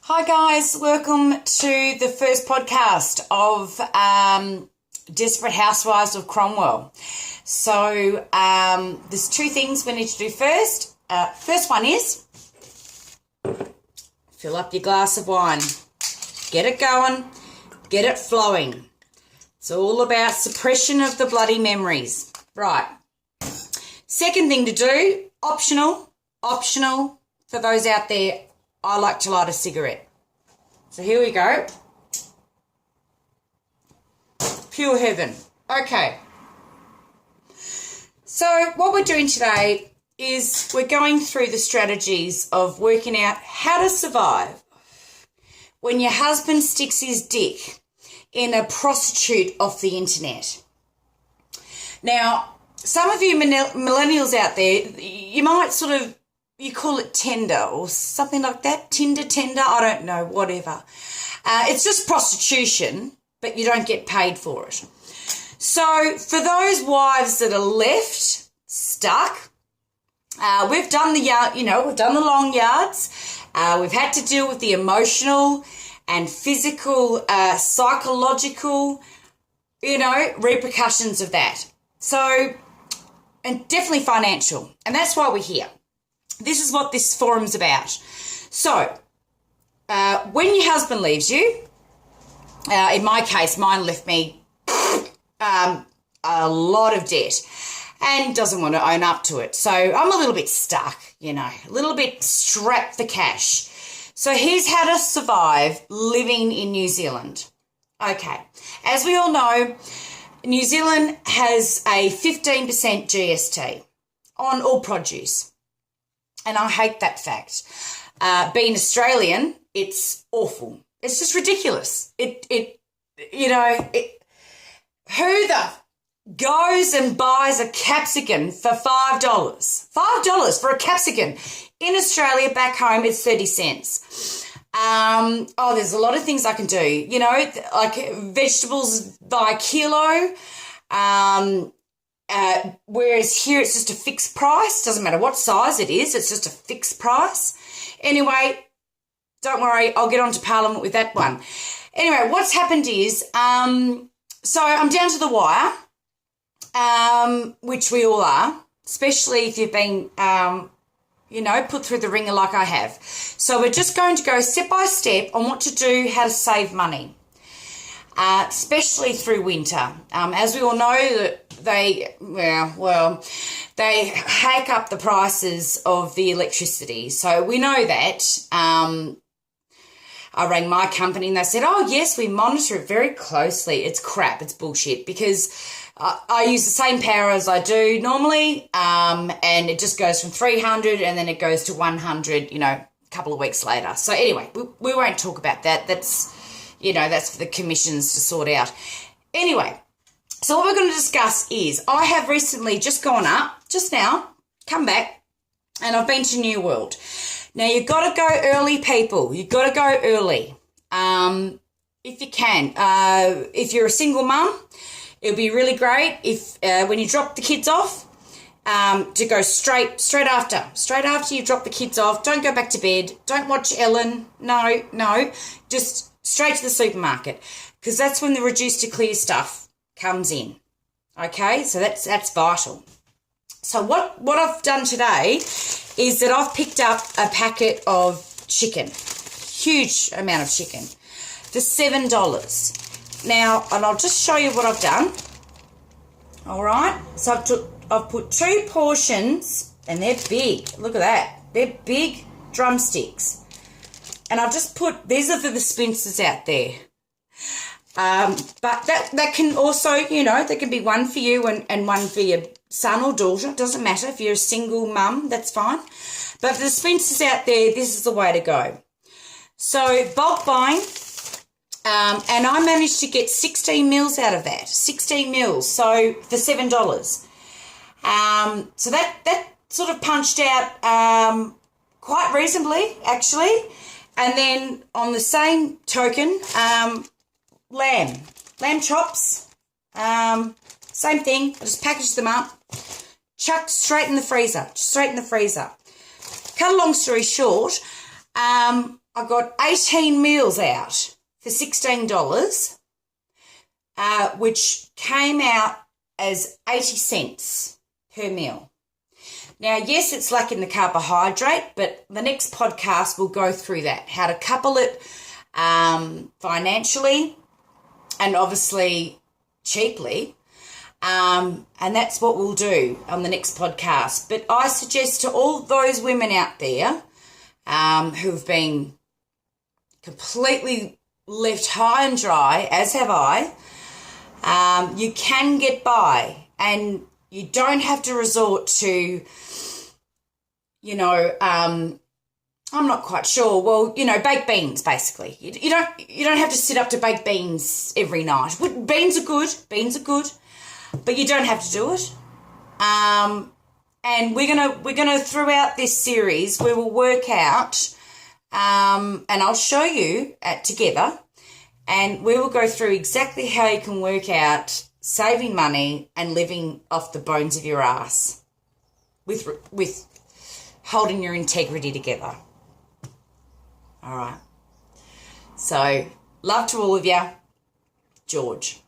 Hi guys, welcome to the first podcast of Desperate Housewives of Cromwell. So there's two things we need to do first. First one is fill up your glass of wine. Get it going, get it flowing. It's all about suppression of the bloody memories. Right. Second thing to do, optional for those out there, I like to light a cigarette. So here we go. Pure heaven. Okay. So what we're doing today is we're going through the strategies of working out how to survive when your husband sticks his dick in a prostitute off the internet. Now, some of you millennials out there, you might you call it Tinder or something like that. Tinder, I don't know, whatever. It's just prostitution, but you don't get paid for it. So for those wives that are left stuck, we've done the we've done the long yards. We've had to deal with the emotional and physical, psychological, repercussions of that. So, and definitely financial. And that's why we're here. This is what this forum's about. So, when your husband leaves you, in my case, mine left me a lot of debt and doesn't want to own up to it. So I'm a little bit stuck, a little bit strapped for cash. So here's how to survive living in New Zealand. Okay, as we all know, New Zealand has a 15% GST on all produce. And I hate that fact. Being Australian, it's awful. It's just ridiculous. Who the goes and buys a capsicum for $5? $5 for a capsicum. In Australia, back home, it's 30 cents. There's a lot of things I can do, like vegetables by kilo. Whereas here it's just a fixed price. Doesn't matter what size it is. It's just a fixed price. Anyway, don't worry. I'll get on to Parliament with that one. Anyway, what's happened is, so I'm down to the wire, which we all are, especially if you've been, put through the ringer like I have. So we're just going to go step by step on what to do, how to save money, especially through winter. As we all know, they hike up the prices of the electricity. So we know that. I rang my company and they said, oh, yes, we monitor it very closely. It's crap. It's bullshit because I use the same power as I do normally, and it just goes from 300 and then it goes to 100, a couple of weeks later. So anyway, we won't talk about that. That's for the commissions to sort out. Anyway, so what we're going to discuss is I have recently just gone up, just now, come back, and I've been to New World. Now, you've got to go early, people. You've got to go early if you can. If you're a single mum, it'll be really great if when you drop the kids off to go straight after. Straight after you drop the kids off, don't go back to bed. Don't watch Ellen. No. Just straight to the supermarket because that's when the reduced to clear stuff comes in. Okay, so that's vital. So what I've done today is that I've picked up a packet of chicken, huge amount of chicken, for $7. Now, and I'll just show you what I've done. All right, so I've put 2 portions, and they're big. Look at that. They're big drumsticks. And I've just put, these are for the splinters out there. But that can also, there can be one for you and one for your son or daughter. It doesn't matter. If you're a single mum, that's fine. But for the splinters out there, this is the way to go. So bulk buying, and I managed to get 16 mils out of that. 16 mils, so for $7. So that sort of punched out quite reasonably, actually. And then on the same token, lamb chops, same thing. I just packaged them up, chucked straight in the freezer. Cut a long story short, I got 18 meals out for $16, which came out as 80 cents per meal. Now, yes, it's lacking the carbohydrate, but the next podcast will go through that, how to couple it financially and obviously cheaply. And that's what we'll do on the next podcast. But I suggest to all those women out there who've been completely left high and dry, as have I, you can get by, and you don't have to resort to, I'm not quite sure. Well, baked beans, basically. You don't have to sit up to baked beans every night. Beans are good, but you don't have to do it. And we're gonna throughout this series, we will work out, and I'll show you together, and we will go through exactly how you can work out saving money and living off the bones of your ass with holding your integrity together. All right. So, love to all of you. George.